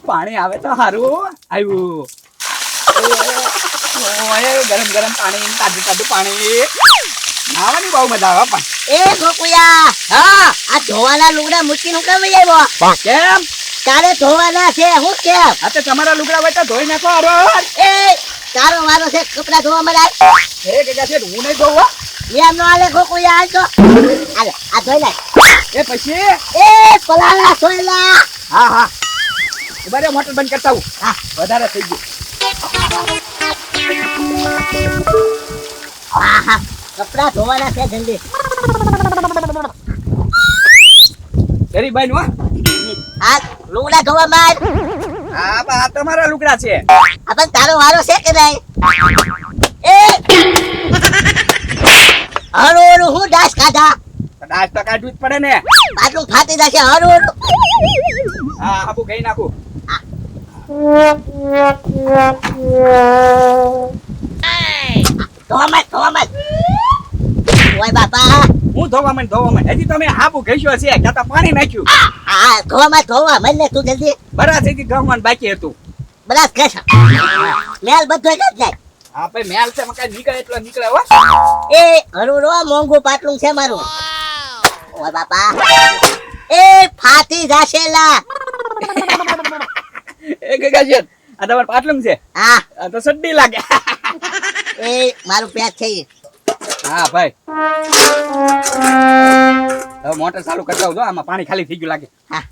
પાણી આવે તો સારું આવ્યું. ઓય ગરમ ગરમ પાણી તાજું તાજું પાણી નાવાની બહુ મજા આવે પણ. એ ગોકુયા, હા આ ધોવાના લુગડા મૂકીને કેમ આવ્યો? કેમ? તારે ધોવાના છે હું કેમ? આ તો તમારા લુગડા હોય તો ધોઈ નાખો. અરે એ તારો વારો છે કપડા ધોવા મળે. એ કે છે હું નહીં ધોવા. એમ નો આલે ગોકુયા, આલ તો આલે આ ધોઈ નાખ. એ પછી એ પલાળા ધોઈલા. હા હા ઉભા મોટર બંધ કરતા હું. હા વધારે થઈ ગયું. આહા કપડા ધોવાના છે જલ્દી. ગરી ભાઈ નું આ લુગડા ધોવા માંડ. હા આ તમારા લુગડા છે. આ પણ તારો વારો છે કે નહીં? એ હરોરું હું ડાસ ખાધા. કદાચ તો કાઢવું જ પડે ને. પાટલું ફાટી જશે હરોરું. હા આબુ ગઈ નાખું. ધોવામાં ઓય બાપા, હું ધોવામાં હજી તમે હાબુ ઘસ્યો છે કે તો પાણી નાખ્યું. આ ધોવા મને તું જલ્દી બરાબર થઈ ગયું બાકી હતું. બરાસ કશ મેલ બધો જ જાય. હા ભાઈ મેલ છે મકાઈ નીકળે એટલો નીકળે હો. એ હરોરો મોંઘું પાટલું છે મારું. ઓય બાપા એ ફાટી જશેલા. એ ગગા છે આ તમાર પાટલું છે. હા આ તો સડ્ડી લાગે. એ મારું પેટ છે. હા ભાઈ હવે મોટર ચાલુ કરતા હું. આમાં પાણી ખાલી થઈ ગયું લાગે. હા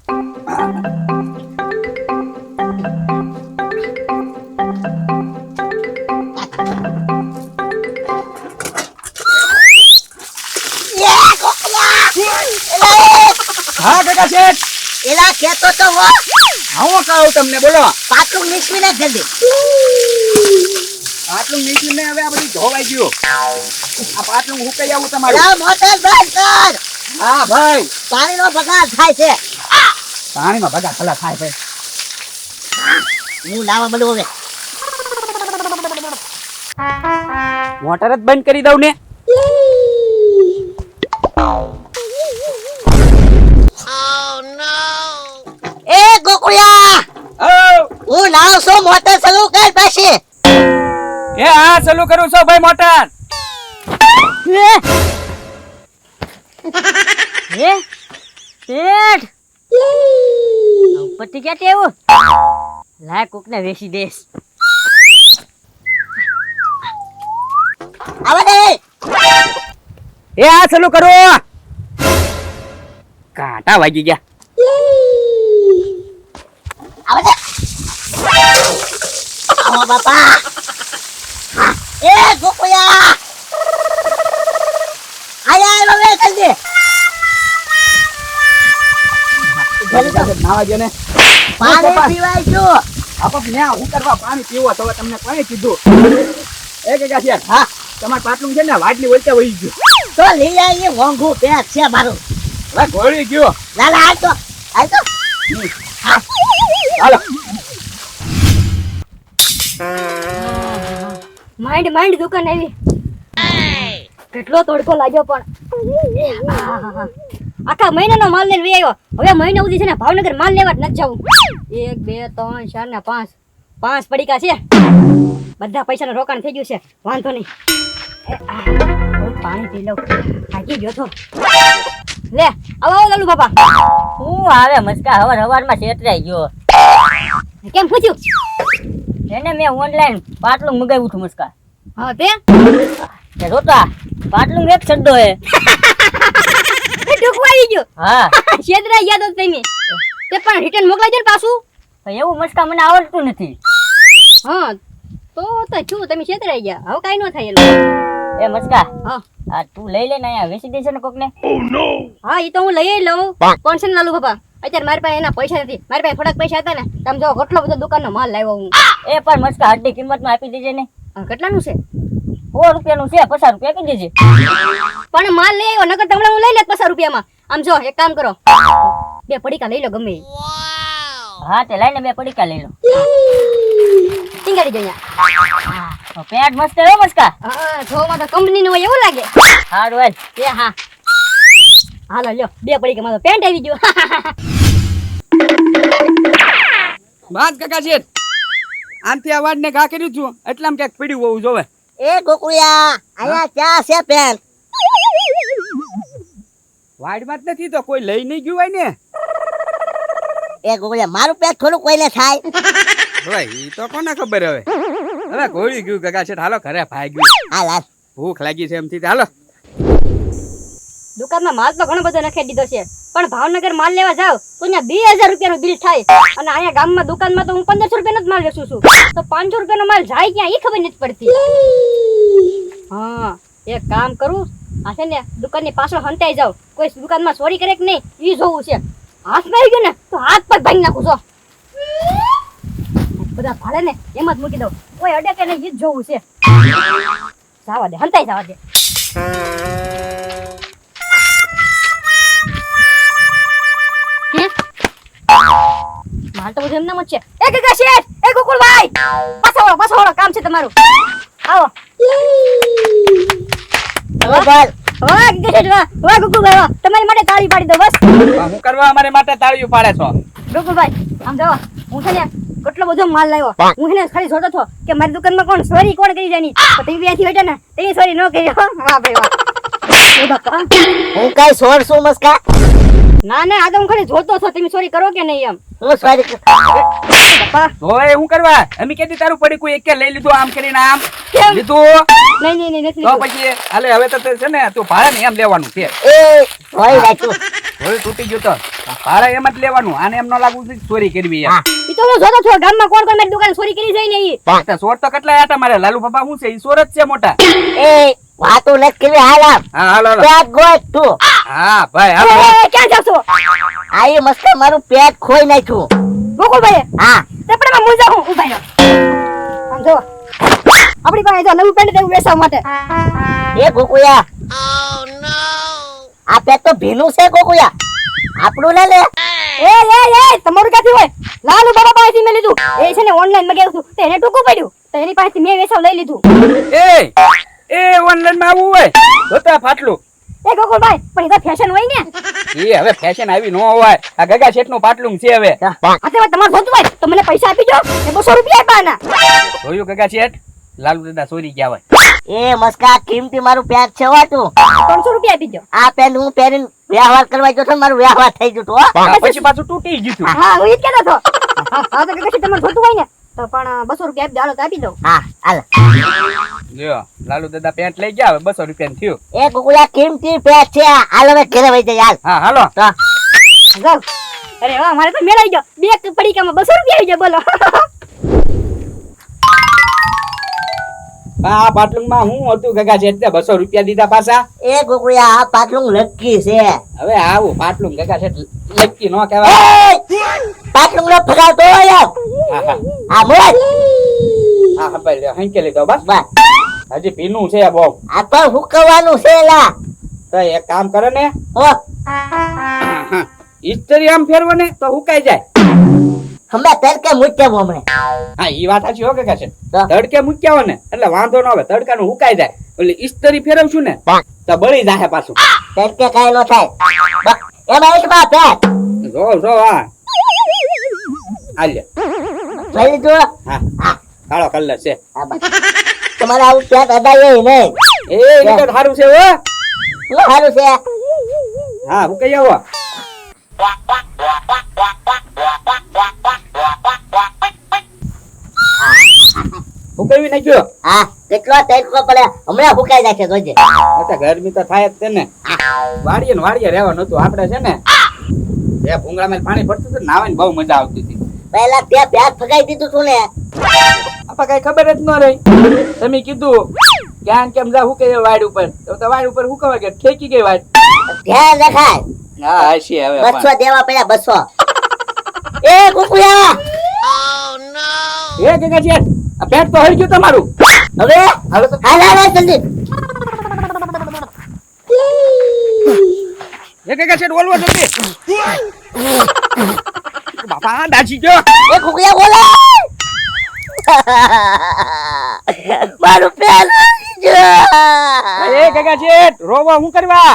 હા કાકા શેઠ એલા કેતો તો હો. હું કહું તમને બોલો. પાટલું નીકળી નાખ જલ્દી. પાટલું નીકળીને હવે આ બધું ધોવાઈ ગયું. આ પાટલું હુકાઈ આવું તમારું. લાવ મોટર બંધ કર. હા ભાઈ પાણીનો બગાડ થાય છે. પાણીમાં બગા ખલા થાય ભાઈ. હું લાવવા મળું હવે. મોટર જ બંધ કરી દઉં ને. એ ગોકુળિયા, હું લાવ છું મોટર ચાલુ કર પછી. એ હા ચાલુ કરું છું ભાઈ મોટર. હે પેટ ઉપરથી ક્યાં ટેવું લાય કોકને વેચી દેશ. આવા દે. એ હા ચાલુ કરો. કાંટા વાગી ગયા. આવા દે. આવો બાપા. એ ગોકુળિયા, આયા હવે જલ્દી. નાવા ગયો ને. પાણી પીવાય છું. આપપ ન્યા હું કરવા પાણી પીવો તો તમને કોણે કીધું? એ કે છે હા તમાર પાટલું છે ને વાટલી વળતે વહી ગયું. તો લઈ આવીએ. મોંઘું પેટ છે મારું. હવે ગોળી ગયો. લાલા હાલ તો હાલો માંડ દુકાન આવી. કેટલો તડકો લાગ્યો પણ આખા મહિનાનો માલ લઈને વી આવ્યો. હવે મહિના સુધી છે ને ભાવનગર માલ લેવા જ નથી જવું. 1 2 3 4 ને 5 પડીકા છે. બધા પૈસાનું રોકાણ થઈ ગયું છે. વાંધો નહીં. પાણી પી લઉં. થાકી ગયો તો. લે આવો લાલુ બાપા. હું આવે મસ્કા હવારમાં છેતરાઈ ગયો. કેમ પૂછ્યું? એને મેં ઓનલાઈન પાટલું મગાવ્યું હતું મસ્કા. હા તે જોતા પાટલું એક છડ્ડો હે. ટૂંકું આવી ગયું. હા છેતરાઈ ગયા તો તમે. તે પણ રિટર્ન મોકલાજો ને પાછું. એવું મસ્કા મને આવડતું નથી. હા તો શું તમે છેતરાઈ ગયા. હવે કાઈ ન થાય એનું. એ મસ્કા હા આ તું લઈ લે ને અહીંયા વેચી દેશે ને કોકને. હા એ તો હું લઈ લઉં. પણ છે ને લાલુ બાપા અત્યારે મારી પાસે એના પૈસા નથી. મારી પાસે થોડાક પૈસા હતા ને તમે જો કેટલો બધો દુકાનનો માલ લાવ્યો હું. એ પણ મસ્કા હડની કિંમતમાં આપી દેજે ને. કેટલાનું છે? 100 રૂપિયાનું છે. 50 રૂપિયા આપી દેજે. પણ માલ લઈ આવ્યો નકર તમને હું લઈ લેત 50 રૂપિયામાં. આમ જો એક કામ કરો 2 પડીકા લઈ લો ગમે. હા તે લઈને 2 પડીકા લઈ લો. ટીંગાડી જો અહીંયા. પેન્ટ મસ્ત હે મસ્કા. હા જોમાં તો કંપનીનું હોય એવું લાગે. હારું હાલ. એ હા હાલો લ્યો 2 પડીકા માં તો પેન્ટ આવી ગયો. વાત કાકા છે આનથી આ વાડને ઘા કર્યું છું એટલામાં ક્યાંક પીડ્યું હોવું જોવે. એ ગોકુળિયા અહીંયા ચા છે પેન. વાડમાં જ નથી તો કોઈ લઈ નહીં ગયું હોય ને. એ ગોકુળિયા મારું પેટ થોડું કોઈને થાય. હવે ઈ તો કોને ખબર હવે. હવે ઘોડી ગયું કાકા છે હાલો ઘરે ભાઈ ગયું. હાલ હાલ. ભૂખ લાગી છે એમથી હાલો. દુકાનમાં માલ તો ઘણો બધો નખી દીધો છે પણ ભાવનગર માલ લેવા જાવ તો અહીંયા 2000 રૂપિયાનું બિલ થાય અને અહીંયા ગામમાં દુકાનમાં તો હું 1500 રૂપિયાનો જ માલ વેચું છું તો 500 રૂપિયાનો માલ જાય ક્યાં એ ખબર નથી પડતી. હા એક કામ કરું આ છે ને દુકાનની પાછળ હંતાઈ જાવ કોઈ દુકાનમાં ચોરી કરે કે નહીં એ જોવું છે. હાથમાં આવી ગયો ને તો હાથ પર ભાંગી નાખું છો. બધા ભાડે ને એમ જ મૂકી દઉં કોઈ અડે કે નહીં એ જ જોવું છે. જવા દે હંતાઈ જવા દે. માલ તો બધું એમનામ જ છે. એ ગગા શેઠ એ ગોકુળભાઈ પાછો વાળો કામ છે તમારું આવો. હવે બોલ. વાહ ગગા શેઠ વાહ ગોકુળભાઈ વાહ તમારી માટે તાળી પાડી દો બસ. હું કરવા અમારે માટે તાળીઓ પાડે છો. ગોકુળભાઈ આમ જો હું છે ને કેટલો બધો માલ લાવ્યો હું છે ને ખાલી જોતો હતો કે મારી દુકાનમાં કોણ ચોરી કોણ કરી જાય ની તો તમે અહીંથી બેઠા ને તે ચોરી ન કરી. વાહ ભાઈ વાહ. એ બાપા હું કઈ સોર છું મસ્કા. ના ના આ તો હું ખાલી જોતો હતો તમે ચોરી કરો કે નહીં એમ. હું સોરી. બાપા હવે હું કરવા અમે કેતી તારું પડી કોઈ એક લઈ લીધું આમ કરીને આમ કેમ? લીધું નહીં નથી તો લીધું. પછી હાલે હવે તો તે છે ને તું ભાડે ને એમ લેવાનું છે. એ હોય રાખ્યું. હવે તૂટી ગયું તો ભાડે એમ જ લેવાનું આને એમ ન લાગવું છે કે ચોરી કરવી એમ. હા. ઈ તો હું જોતો હતો ગામમાં કોણ કોણ મારી દુકાન ચોરી કરી જાય ને ઈ. તો ચોર તો કેટલા આટા મારે લાલુ બાબા શું છે ઈ ચોર જ છે મોટા. એ વાતો નથી કરવી હાલ આમ. હા હાલો હાલો. પેટ ગોત તું. હા ભાઈ હાલો હાલો. એ, ક્યાં જાવ છો આ એ મસ્કા મારું પેટ ખોઈ નાખ્યું. ગોકુળભાઈ હા. તેપડામાં મુંજા હું ઉભા રહ્યો. આમ જો આપણી પાસે જો નવું પેન્ટ દેવું વેચવા માટે. એ ગોકુયા. આ પેટ તો ભીનું છે ગોકુયા. આપણું ના લે. એ તમારું ક્યાંથી હોય લાલુ બાબા પાસેથી મેં લીધું એ છે ને ઓનલાઈન મગાવ્યું હતું તો એને ટૂંકું પડ્યું તો એની પાસેથી મેં વેચવા લઈ લીધું. એ ઓનલાઈન માં આવવું હોય જોતા ફાટલું. એ ગોકુળભાઈ પણ એ તો ફેશન હોય ને. એ હવે ફેશન આવી ન હોય આ ગગા શેઠ નું પાટલું છે હવે. આ તે વાત તમારે જોતું હોય તો મને પૈસા આપી દો એ 200 રૂપિયા આપાના. જોયું ગગા શેઠ લાલુ દાદા ચોરી ગયા હોય. એ મસ્કા કિંમતી મારું પેટ છે હો તું. 300 રૂપિયા આપી દો. આ પેન્ટ હું પહેરીને વ્યવહાર કરવા ગયો તો મારું વ્યવહાર થઈ ગયું તું હો. પછી પાછું તૂટી ગયું. હા હું ઈ જ કહેતો હતો. હા તો કદાચ તમારે જોતું હોય ને તો પણ 200 રૂપિયા આપી દો હાલો તો આપી દઉં. હા હાલ. લ્યો લાલુ દાદા પેન્ટ લઈ ગયા હવે 200 રૂપિયા થયું. એ ગોકુયા કિંમતી પેટ છે હાલ હવે ઘરે વઈ જાય હાલ. હા હાલો. તો જાઓ. અરે વાહ મારે તો મેળાઈ ગયો બે પડીકામાં 200 રૂપિયા આવી ગયા બોલો. આ પાટલું માં હું હતું ગગા શેઠ 200 રૂપિયા દીધા પાછા. એ ગોકુયા આ પાટલું લટકી છે. હવે આવું પાટલું ગગા શેઠ લટકી નો કહેવાય. એ પાટલું નો ફગાવતો હોય એમ. હા હા આ મોજ. હા હા ભાઈ હંકે લીધો બસ. બસ હજી ભીનું છે બહુ. આ પણ હુકવાનું છે લા. તો એક કામ કરે ને હો ઇસ્ત્રી આમ ફેરવો ને તો હુકાઈ જાય. હમણાં તડકે મૂક્યા હમણે. હા ઈ વાત સાચી હો ગગા શેઠ. તો? તડકે મૂક્યા હોય ને એટલે વાંધો ન આવે તડકાનું હુકાઈ જાય. એટલે ઇસ્ત્રી ફેરવશું ને તો બળી જાય પાછું. તડકે કાંઈ ન થાય. એમાં એક માં પેટ. જો જો હા આલ્યા લઈ લીધું. હા કાળો કલર છે. હા બસ. તમારે આવું પેટ અડાય નહીં. એ ઈ તો સારું છે હો. શું સારું છે? હા હુકાઈ આવો. હુકાવી નાખ્યો. હા કેટલો તડકો પડે હમણાં ફૂકાઈ જાય છે જોજે. અચ્છા ગરમી તો થાય જ છે ને. વાડીએ ને વાડીએ રહેવાનું હતું આપણે છે ને એ ભૂંગળામાં પાણી પડતું હતું ને નાવાની બહુ મજા આવતી હતી. પહેલા તે પેટ ફગાઈ દીધું તું ને. આપા કઈ ખબર જ ન રહી. તમે કીધું ક્યાં કેમ જા હુકાઈ વાડ ઉપર તો વાડ ઉપર હુકાવા ગયા ઠેકી ગઈ વાડ. ધ્યાન રખાય. હા હશે હવે 200 દેવા પડ્યા 200. એ કુકુયા એ ગગા શેઠ આ પેટ તો હરી ગયું તમારું. હવે હાલો તો હાલ હાલ જલ્દી. એ ગગા શેઠ ઓલવો જલ્દી. બાપા દાજી ગયો. એ કુકુયા બોલે. મારું પેટ એ કાકા શેઠ રોવા હું કરવા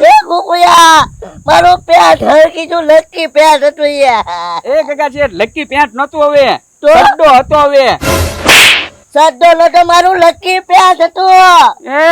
એ કુકુયા મારું પેટ હરકી જો લટકી પેટ હતું યાર એ કાકા શેઠ લકી પેન્ટ નતું હવે તો? સડ્ડો હતો હવે સદ્દો નતો મારું લટકી પેટ હતું એ